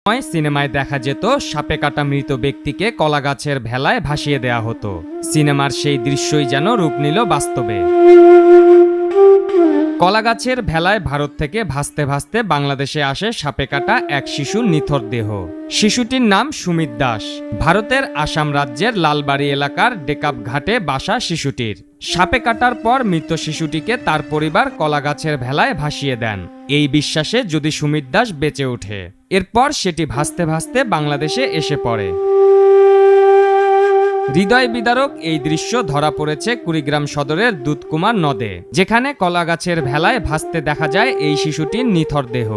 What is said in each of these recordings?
সিনেমায় দেখা যেত সাপে কাটা মৃত ব্যক্তিকে কলাগাছের ভেলায় ভাসিয়ে দেয়া হতো। সিনেমার সেই দৃশ্যই যেন রূপ নিল বাস্তবে। কলাগাছের ভেলায় ভারত থেকে ভাসতে ভাসতে বাংলাদেশে আসে সাপে কাটা এক শিশুর নিথর দেহ। শিশুটির নাম সুমিত দাস। ভারতের আসাম রাজ্যের লালবাড়ি এলাকার ডেকাব ঘাটে বাসা শিশুটির। সাপে কাটার পর মৃত শিশুটিকে তার পরিবার কলাগাছের ভেলায় ভাসিয়ে দেন, এই বিশ্বাসে যদি সুমিত দাস বেঁচে ওঠে। এরপর সেটি ভাসতে ভাসতে বাংলাদেশে এসে পড়ে। হৃদয় বিদারক এই দৃশ্য ধরা পড়েছে কুড়িগ্রাম সদরের দুধকুমার নদে, যেখানে কলাগাছের ভেলায় ভাসতে দেখা যায় এই শিশুটির নিথর দেহ।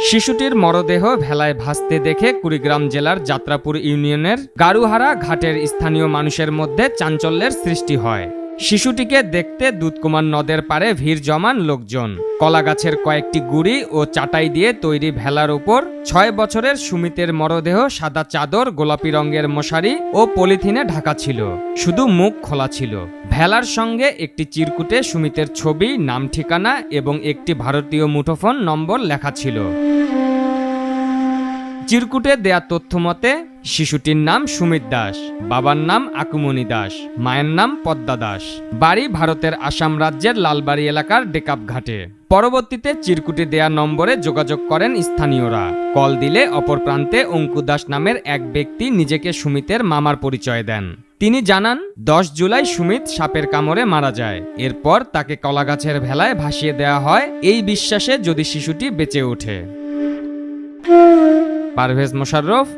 শিশুটির মরদেহ ভেলায় ভাসতে দেখে কুড়িগ্রাম জেলার যাত্রাপুর ইউনিয়নের গারুহারা ঘাটের স্থানীয় মানুষের মধ্যে চাঞ্চল্যের সৃষ্টি হয়। শিশুটিকে দেখতে দুধকুমার নদের পাড়ে ভিড় জমান লোকজন। কলাগাছের কয়েকটি গুড়ি ও চাটাই দিয়ে তৈরি ভেলার উপর ৬ বছরের সুমিতের মরদেহ সাদা চাদর, গোলাপি রঙের মশারি ও পলিথিনে ঢাকা ছিল, শুধু মুখ খোলা ছিল। ভেলার সঙ্গে একটি চিরকুটে সুমিতের ছবি, নাম, ঠিকানা এবং একটি ভারতীয় মুঠোফোন নম্বর লেখা ছিল। চিরকুটে দেয়া তথ্য মতে শিশুটির নাম সুমিত দাস, বাবার নাম আকুমনি দাস, মায়ের নাম পদ্মা দাস, বাড়ি ভারতের আসাম রাজ্যের লালবাড়ি এলাকার ডেকাব ঘাটে। পরবর্তীতে চিরকুটে দেয়া নম্বরে যোগাযোগ করেন স্থানীয়রা। কল দিলে অপর প্রান্তে অঙ্কু দাস নামের এক ব্যক্তি নিজেকে সুমিতের মামার পরিচয় দেন। তিনি জানান ১০ জুলাই সুমিত সাপের কামড়ে মারা যায়। এরপর তাকে কলাগাছের ভেলায় ভাসিয়ে দেওয়া হয় এই বিশ্বাসে যদি শিশুটি বেঁচে ওঠে। পারভেজ মোশাররফ,